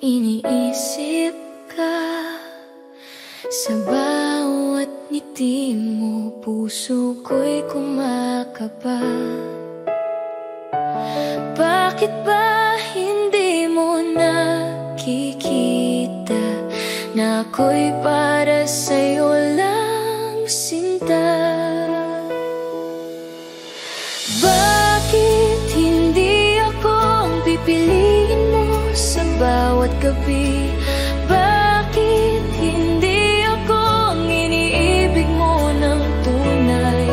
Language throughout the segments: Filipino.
iniisip ka. Sa bawat ngiti mo, puso ko'y kumakaba. Bakit ba hindi mo nakikita na ako'y para sa'yo lang, sinta? Bakit hindi ako ang pipiliin mo sa bawat gabi? Bakit hindi ako ang iniibig mo ng tunay?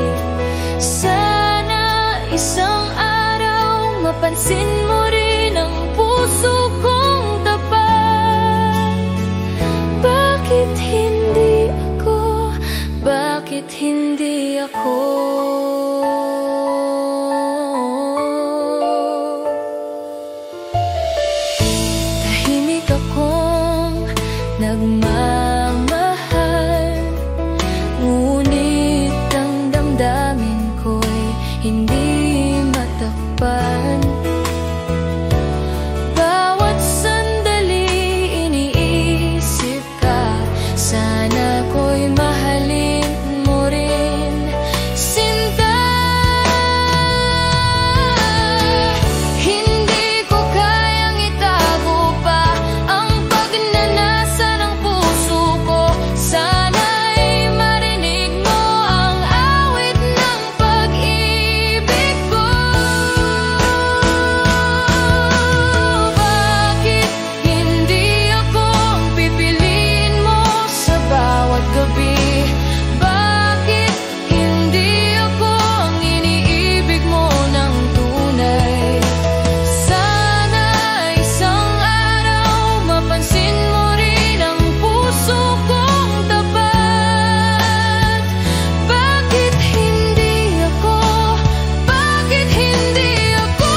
Sana isang araw mapansin mo rin ang puso kong tapat. Bakit hindi ako? Bakit hindi ako? Tahimik akong nagmamahal, ngunit ang damdamin ko'y hindi matakpan. Bawat sandali iniisip ka, sana ko'y mahalin mo rin, sinta. Hindi ko kayang itago pa ang pagnanasa ng puso ko. Sana'y marinig mo ang awit ng pag-ibig ko. Bakit hindi ako ang pipiliin mo sa bawat gabi? Bakit hindi ako ang iniibig mo ng tunay? Sana isang araw mapansin mo rin ang puso kong tapat. Bakit hindi ako? Bakit hindi ako?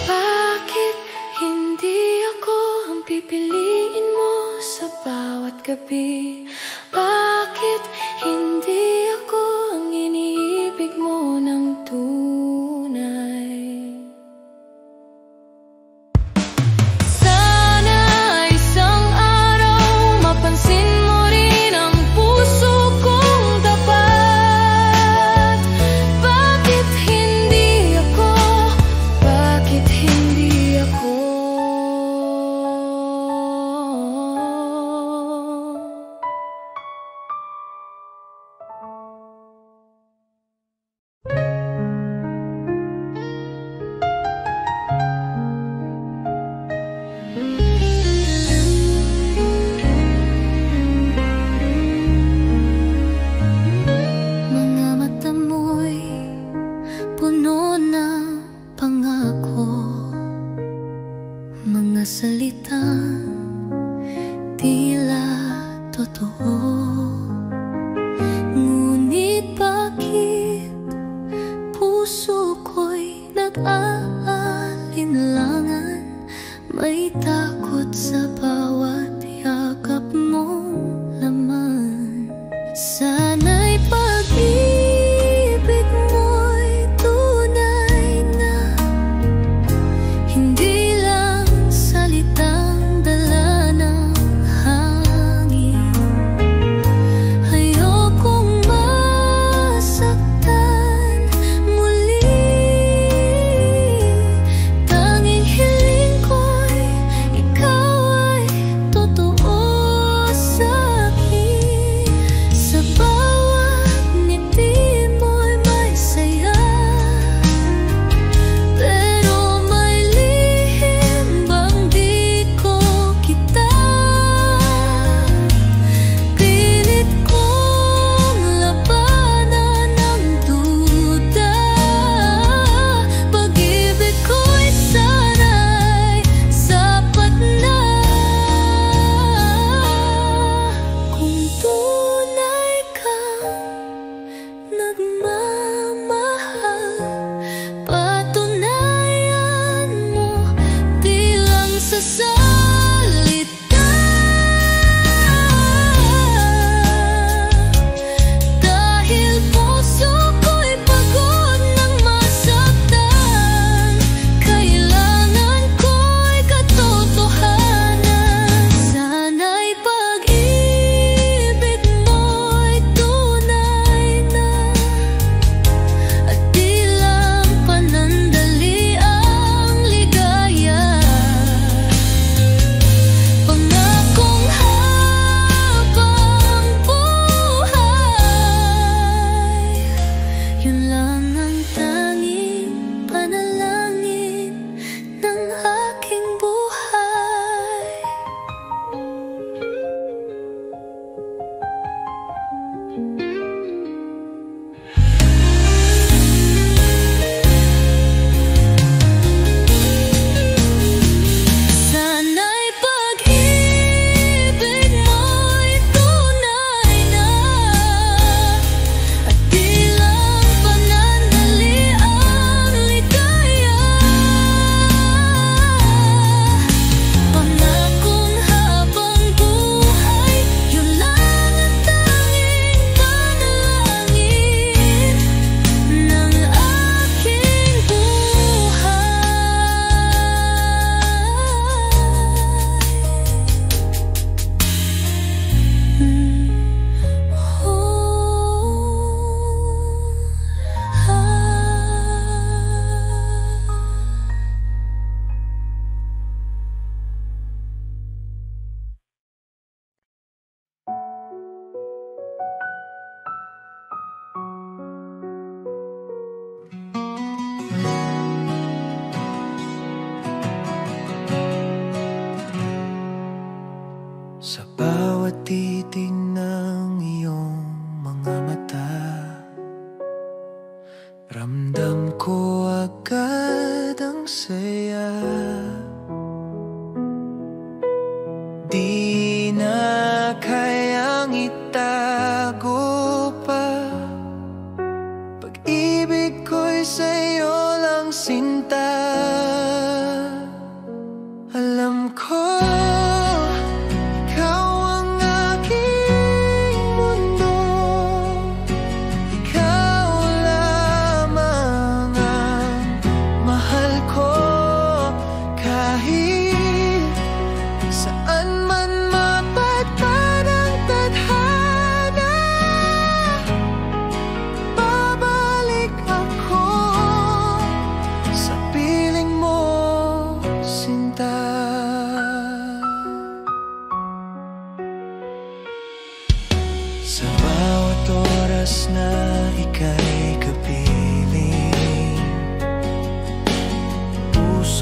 Bakit hindi ako ang pipiliin mo sa bawat gabi? Bakit hindi ako ang iniibig mo ng tunay? Sana isang araw mapansin mo rin ang puso kong tapat. Bakit hindi ako? Bakit hindi ako? Mga mata mo'y puno ng pangako, mga salitang tila totoo. Ngunit bakit puso ko'y nag-aalinlangan? May takot sa bawat yakap mong laman. Sana'y pag-ibig mo'y tunay na, hindi lang salitang dala ng hangin. Ayokong masaktan muli. Tanging hiling ko'y ikaw ay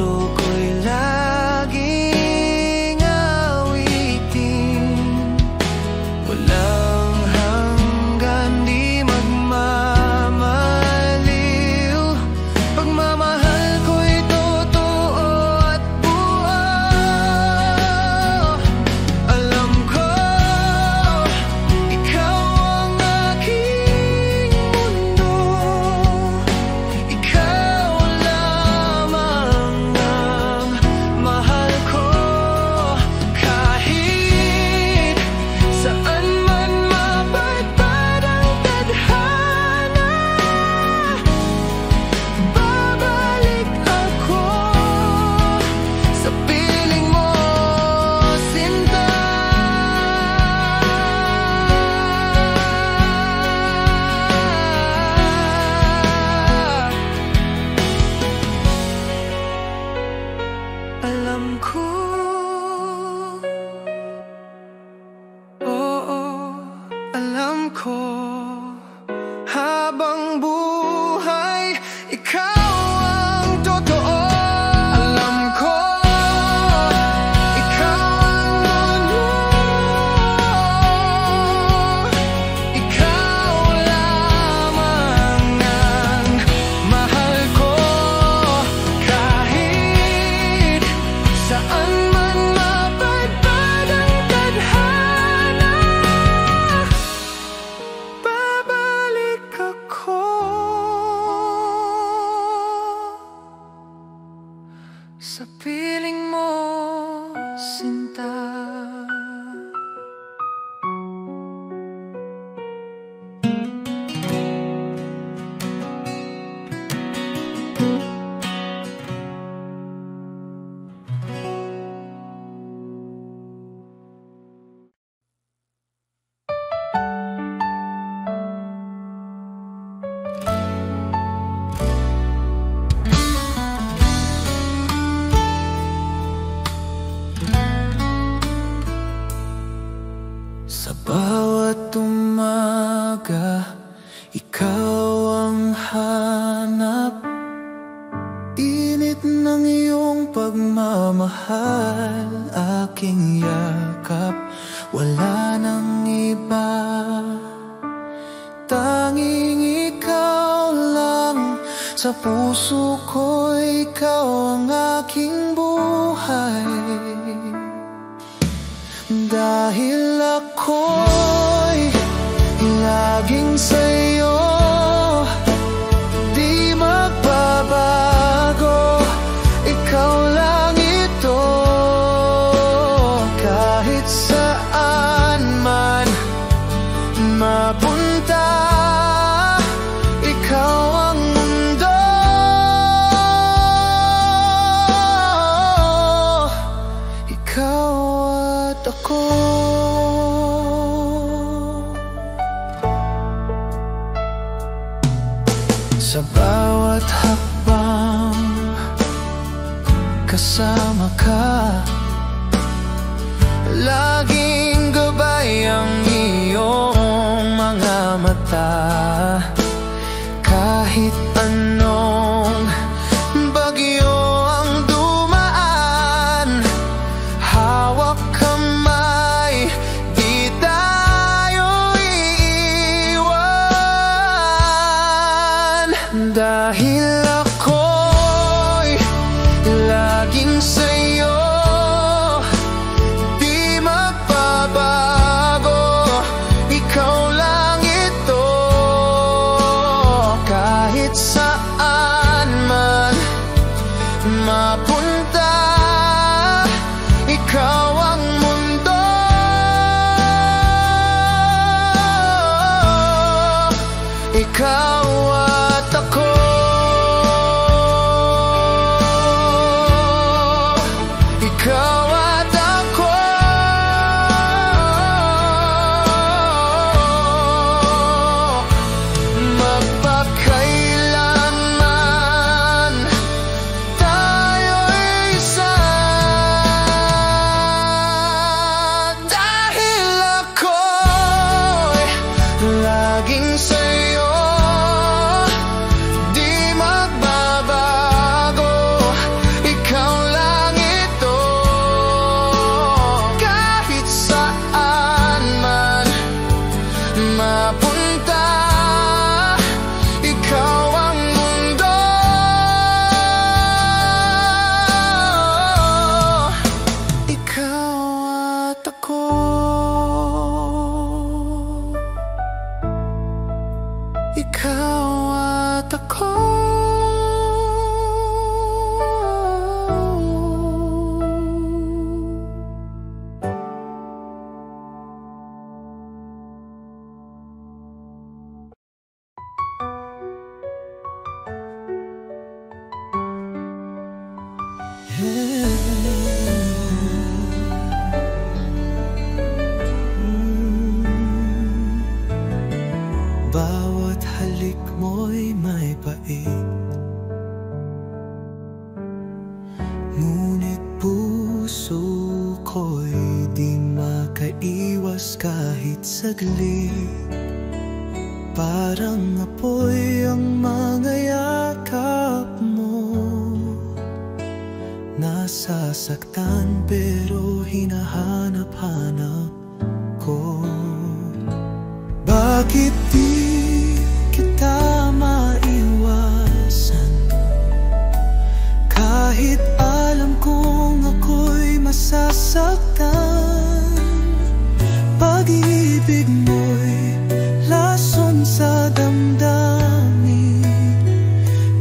puso ko'y laging awitin. Walang hanggan, di magmamaliw. Pagmamahal ko'y totoo at buo. Alam ko, ikaw ang aking mundo. Ikaw lamang ang mahal ko. Kahit saan man mapadpad ang tadhana, babalik ako sa piling mo, sinta. Alam ko, oo, alam ko, habang buhay, ikaw ang totoo. Alam ko, ikaw ang ano. Ikaw lamang ang mahal ko. Kahit saan man mapadpad ang tadhana, babalik ako sa piling mo, sinta. Sa bawat umaga, ikaw ang hanap. Init ng iyong pagmamahal, aking yakap. Wala nang iba, tanging ikaw lang. Sa puso ko, ikaw ang aking buhay. Dahil ako'y laging sa'yo, di magbabago. Ikaw lang ito, kahit saan man mapunta. Ikaw ang mundo, ikaw at ako. Sa bawat hakbang, kasama ka. Laging gabay ang iyong mga mata. Kahit anong bagyo ang dumaan, hawak kamay, di tayo iiwan. Dahil ako'y laging sa'yo, di magbabago. Ikaw lang ito, Bawat halik mo'y may pait, ngunit puso ko'y di makaiwas kahit saglit. Parang apoy ang mga yakap mo, nasasaktan pero hinahanap-hanap ko. Bakit di kita maiwasan, kahit alam kong ako'y masasaktan? Pag-ibig mo'y lason sa damdamin,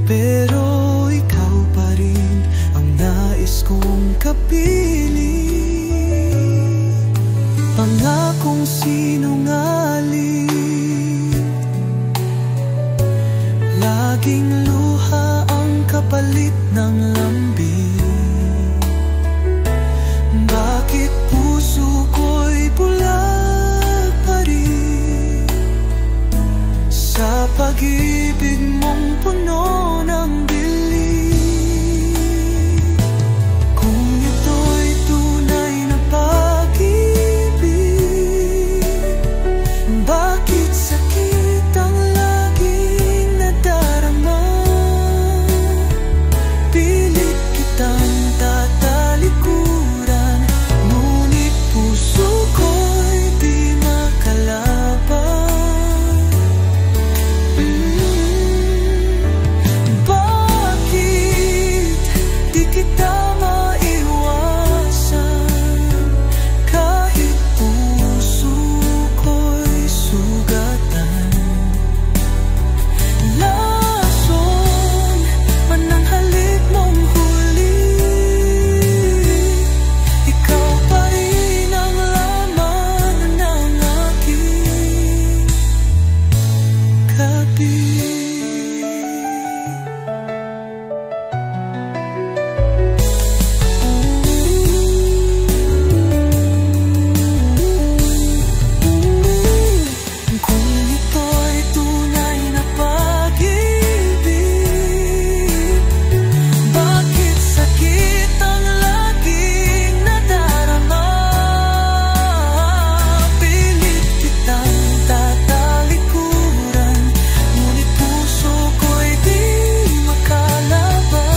pero ikaw pa rin ang nais kong kapiling. Pangakong sinungaling, laging luha ang kapalit ng lambing. Bakit puso ko'y bulag pa rin sa pag-ibig mong puno ng dilim? Kung ito'y tunay na pag-ibig, bakit sakit ang laging nadarama? Pilit kitang tatalikuran, ngunit puso ko'y di makalaban. Bakit di kita maiwasan, kahit puso ko'y sugatan? Lason man ang halik mong huli, ikaw pa rin ang laman ng aking gabi. Kung ito'y tunay na pag-ibig, bakit sakit ang laging nadarama? Pilit kitang tatalikuran, ngunit puso ko'y di makalaban.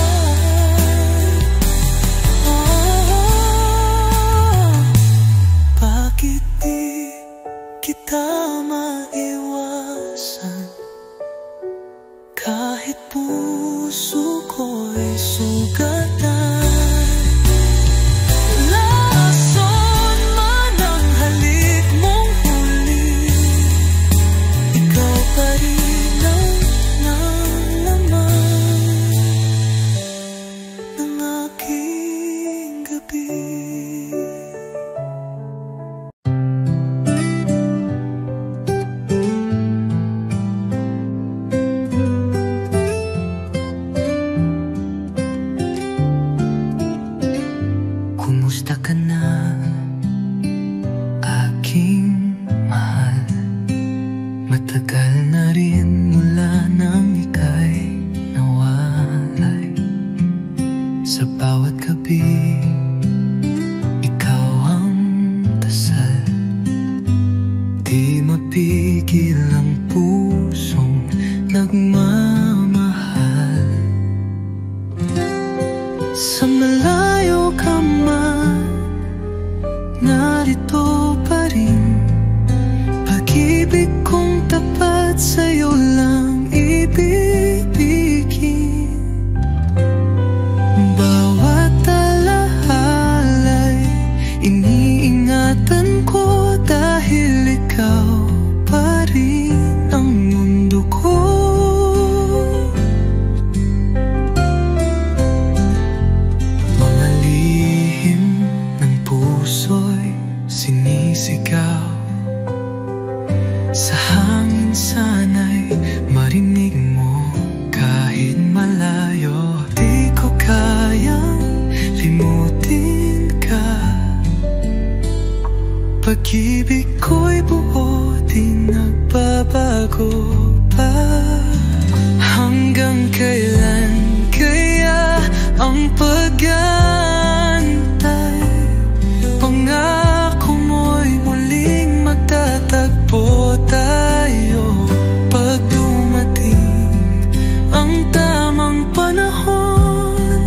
Bakit di kita maiwasan, kahit puso ko'y sugatan? Lason man ang halik mong huli, ikaw pa rin ang nalaman ng aking gabi. Kumusta ka na, aking mahal? Matagal na rin mula nang ika'y nawalay. Sa bawat gabi, ikaw ang dasal. Di mapigil ang pusong nagmamahal. Sa malayo ka man, narito pa rin. Pag-ibig kong tapat sa'yo lang ibibigin. Bawat alahalay iniingatan ko, dahil ikaw pa rin ang mundo ko. Mga lihim ng puso'y sinisigaw, sa hangin sana'y marinig mo kahit malayo. Di ko kayang pag-ibig ko'y buo, di nagbabago pa. Hanggang kailan kaya ang pag-aantay? Pangako mo'y muling magtatagpo tayo. Pag dumating ang tamang panahon,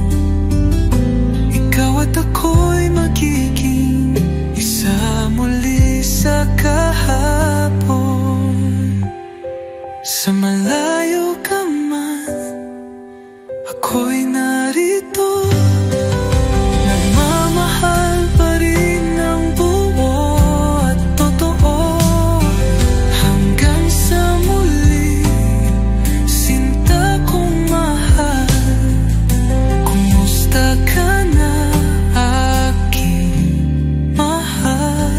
ikaw at ako'y magiging isa muli sa kahapon. Sa malayo ka man, ako'y narito. Nagmamahal pa rin ng buo at totoo. Hanggang sa muli, sinta kong mahal. Kumusta ka na, aking mahal?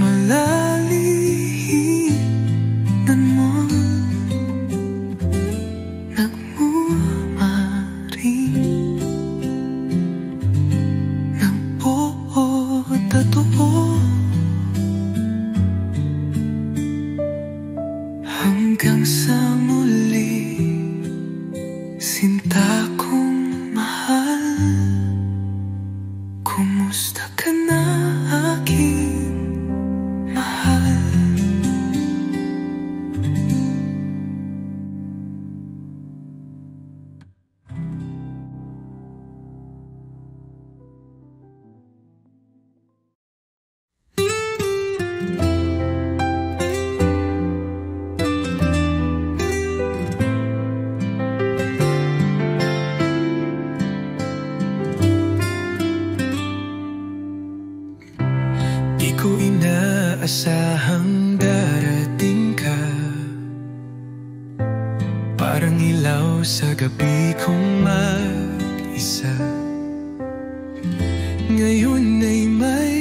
Malalihinan mo, nagmamaring ng buo at totoo. Hanggang sa muli, sinta kong mahal. Kumusta ka na, aking mahal? Di ko inaasahang darating ka, parang ilaw sa gabi kong mag-isa. Ngayon ay may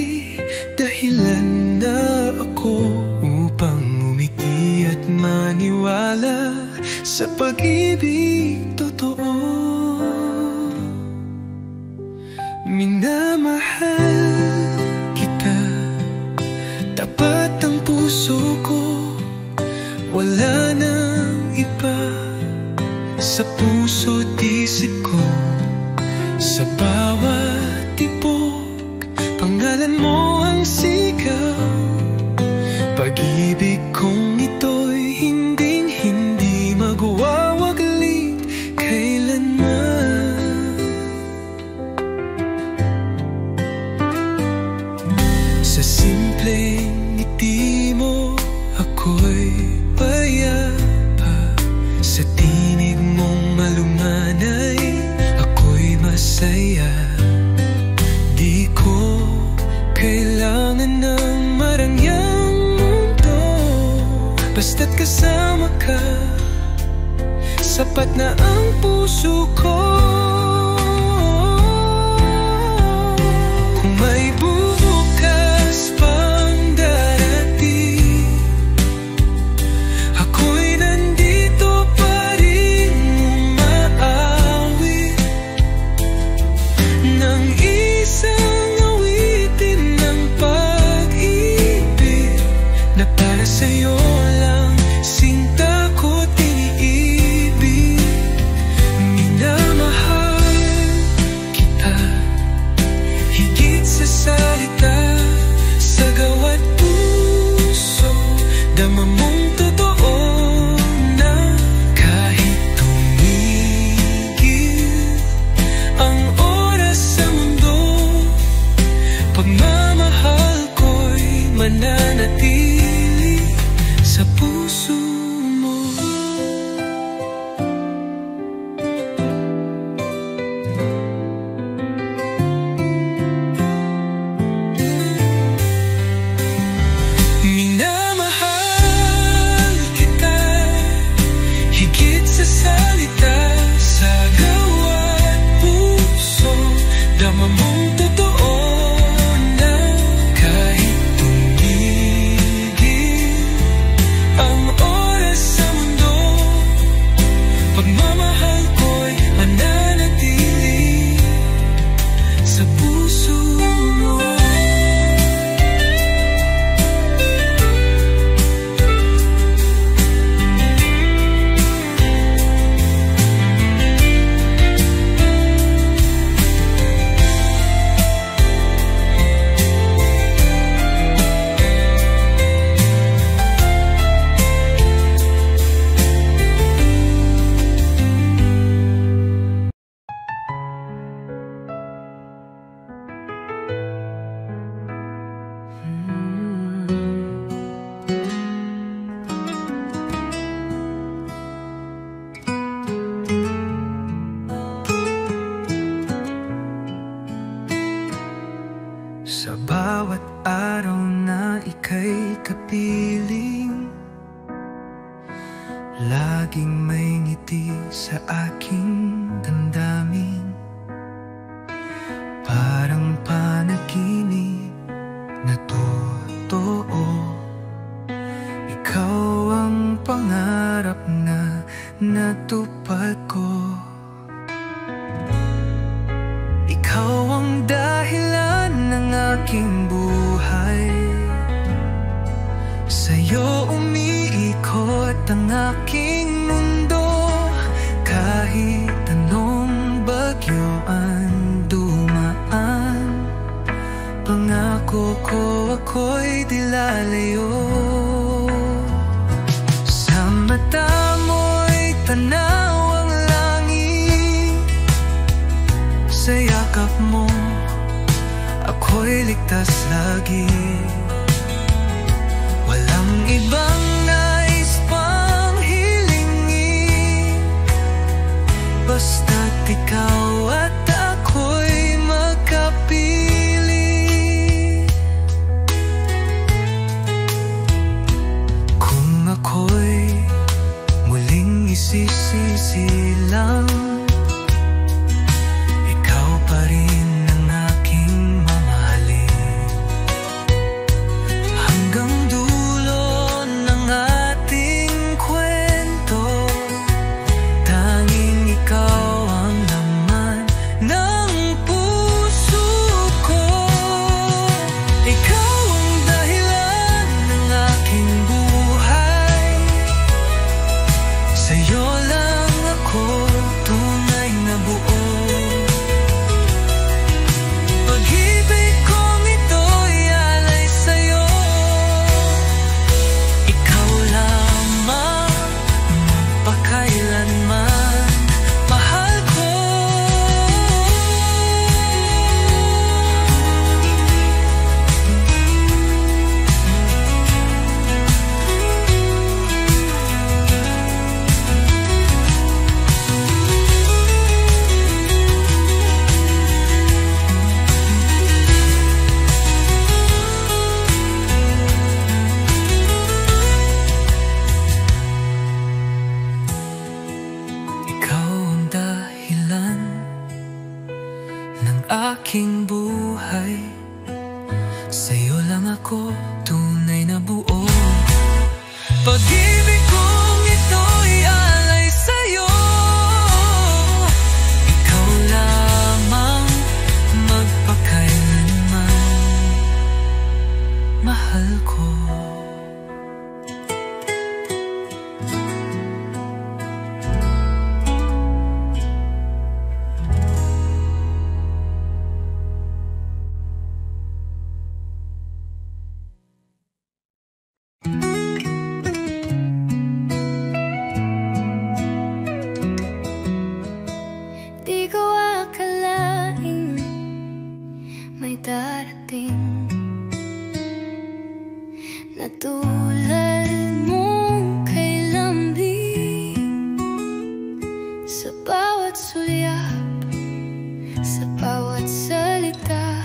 dahilan na ako upang umiti at maniwala sa pag-ibig totoo. Minamahal kita, tapat ang puso ko, wala nang iba. Sa puso't isip ko, sa bawat tibok, pangalan mo ang sigaw. Pag-ibig kong ito'y hinding-hindi magwawaglit kailanman. Sa simpleng ngiti mo, ako'y payapa. Sa tinig mong malumanay, ako'y masaya. Di ko kailangan ng marangyang mundo, basta't kasama ka, sapat na ang puso ko. Kung may bukas pang darating, ako'y nandito pa rin umaawit ng isang awitin ng pag-ibig na para sa'yo lang, sinta ko't iniibig. Minamahal kita, higit sa salita, sa gawa't puso, dama mong totoo na kahit tumigil ang oras sa mundo, pagmamahal ko'y mananatili ika'y kapiling. Laging may ngiti sa aking damdamin, parang panaginip na totoo. Ikaw ang pangarap na natupad ko. Ikaw ang dahilan ng aking buhay. Sa'yo umiikot ang aking mundo. Kahit anong bagyo ang dumaan, pangako ko ako'y di lalayo. Sa mata mo'y tanaw ang langit, sa yakap mo ako'y ligtas lagi. Walang ibang nais pang hilingin, basta't ikaw at ako'y magkapili. Kung ako'y muling isisilang, ikaw pa rin ang aking mamahalin. Hanggang dulo ng ating kwento, tanging ikaw ang laman ng puso ko. Ikaw ang dahilan ng aking buhay. Sa'yo lang ako tunay na buo. Pag-ibig kong ito'y alay sa'yo. Ikaw lamang magpakailanman, mahal ko. Ikaw ang dahilan ng aking buhay. Sa'yo lang ako tunay na buo. Pag-ibig kong ito'y alay sa'yo. Ikaw lamang magpakailanman, mahal ko. Di ko akalain may darating na tulad mong kay lambing. Sa bawat sulyap, sa bawat salita,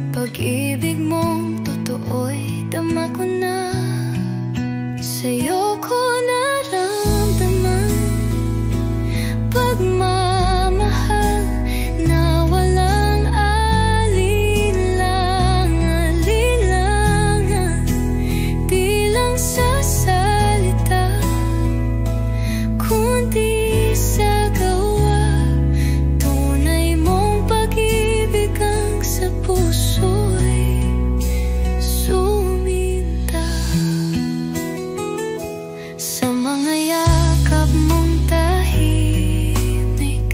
pag-ibig mong totoo'y dama ko na. Sa'yo ko naramdaman pagmamahal na walang alinlangan. Di lang sa salita, kundi sa gawa. Tunay mong pag-ibig ang sa puso'y suminta. Sa mga yakap mong tahimik,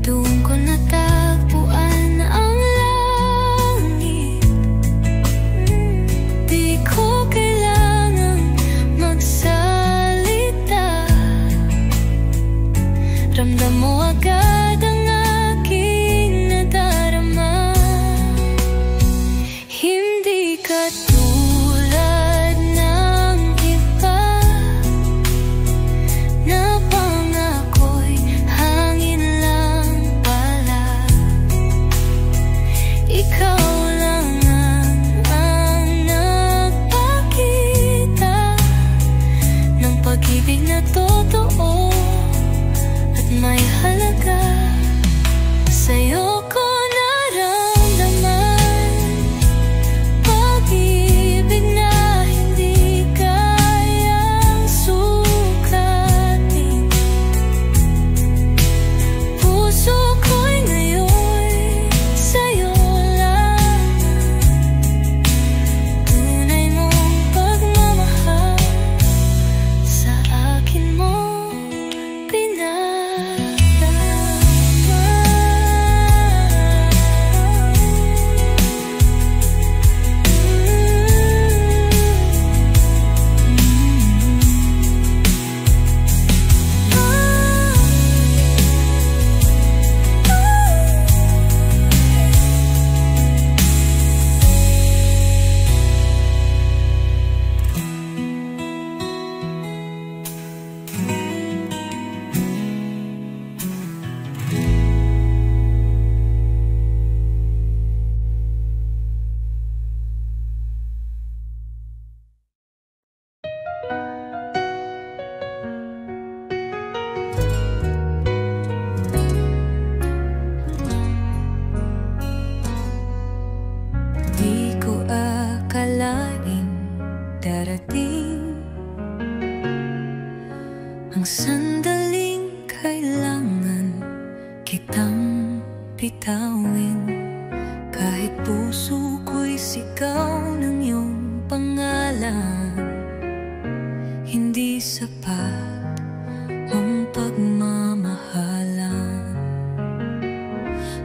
doon ko natagpuan ang langit. Di ko kailangang magsalita, ramdam mo agad ang aking nadarama. Hindi ka tulad ng iba na pangako'y hangin lang pala. Ikaw bitawin. Kahit puso ko'y sigaw ng iyong pangalan, hindi sapat ang pagmamahalan.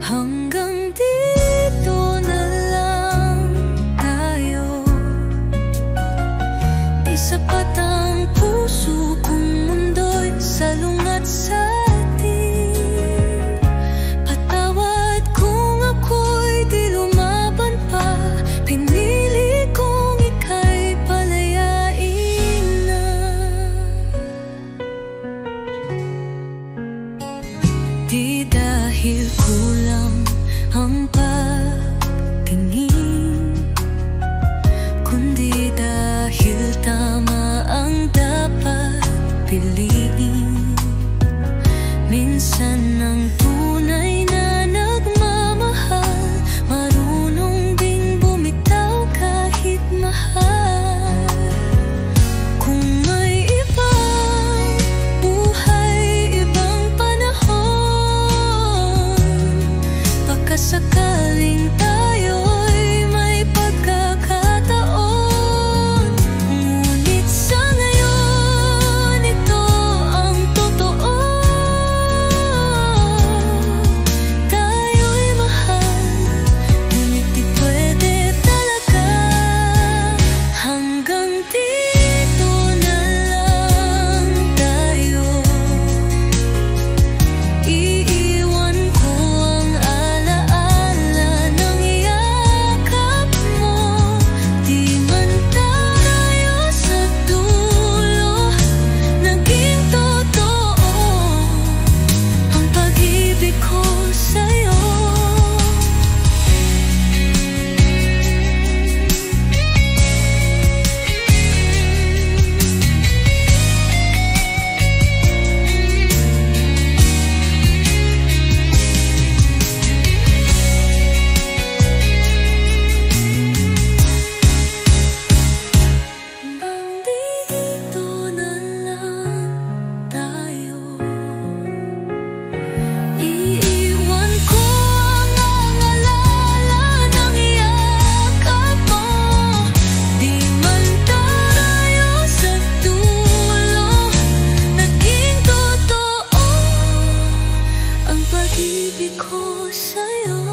Hanggang dito na lang tayo. Di sapat ang puso kong mundo'y salungat sa atin. Patawad kung ako'y di lumaban pa. Pinili kong ika'y palayain na. Di dahil kulang ang pagtingin, kundi dahil tama ang dapat piliin. Minsan ang tunay na nagmamahal marunong ding bumitaw kahit mahal. Kung may ibang buhay, ibang panahon, baka sakaling tayo'y may pagkakataon. Ngunit sa ngayon, ito ang totoo. Tayo'y mahal, ngunit di pwede talaga. Hanggang dito na lang tayo. Iiwan ko ang alaala ng yakap mo. Di man tayo sa dulo naging totoo ang pag-ibig ko sa'yo. Hanggang dito na lang tayo. Iiwan ko ang alaala ng yakap mo. Di man tayo sa dulo naging totoo ang pag-ibig ko sa'yo.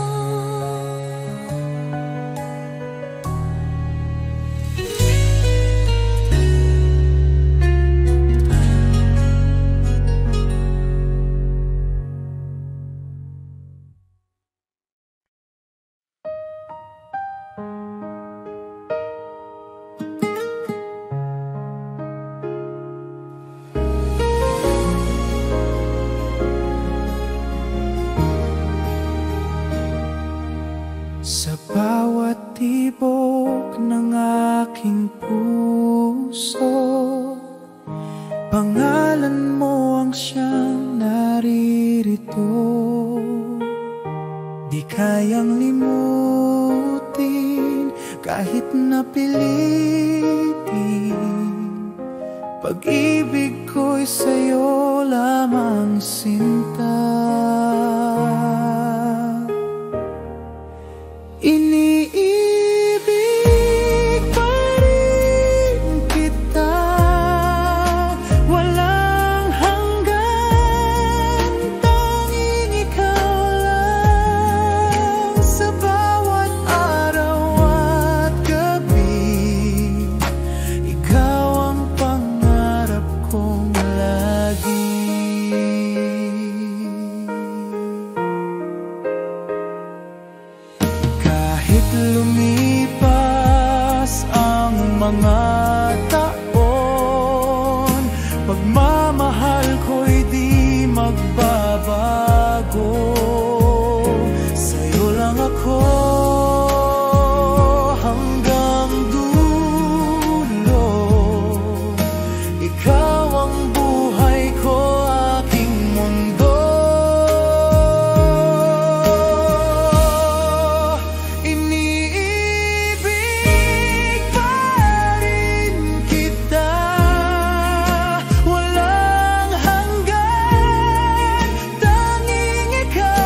Sa bawat tibok ng aking puso, pangalan mo ang siyang naririto. Di kayang limutin kahit napilitin. Pag-ibig ko'y sa'yo lamang sinta. Iniibig pa rin kita, walang hanggan, tanging ikaw lang. Sa bawat araw at gabi, ikaw ang pangarap kong lagi. Kahit lumipas ang mga taon, pagmamahal ko'y di magbabago. Sa'yo lang ako hanggang dulo. Ikaw ang buhay ko, aking mundo. Iniibig pa rin kita, walang hanggan, tanging ikaw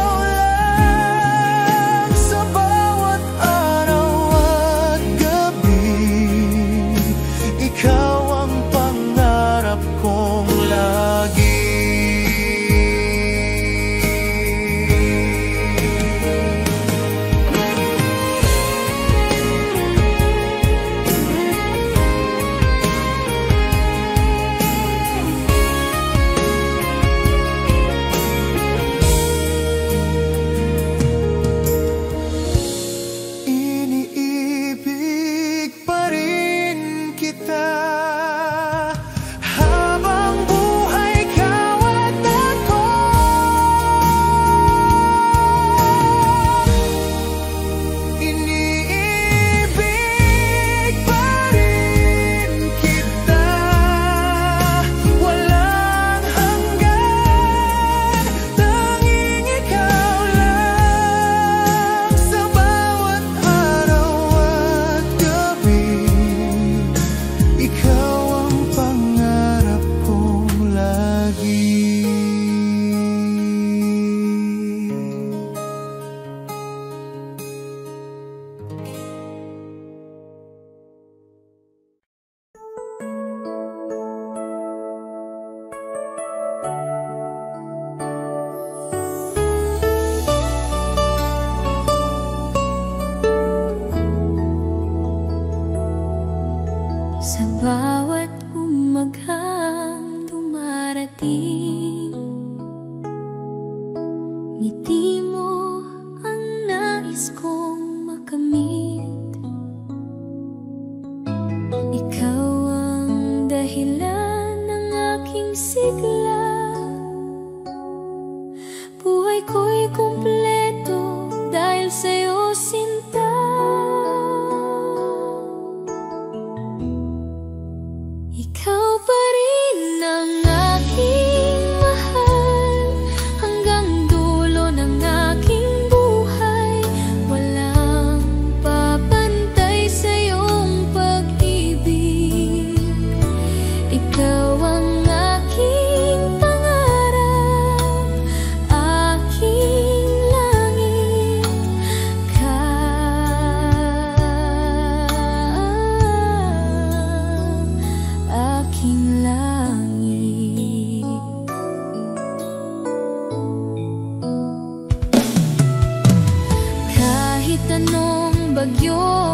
Ngiti mo ang nais kong makamit. Ikaw ang dahilan ng aking sigla. Buhay ko'y kumpleto dahil sa'yo, sinta. Ikaw pa rin ang aking mahal hanggang dulo ng aking buhay. Walang papantay sa iyong pag-ibig. Ikaw ang aking pangarap, aking langit, aking langit. Kahit anong bagyo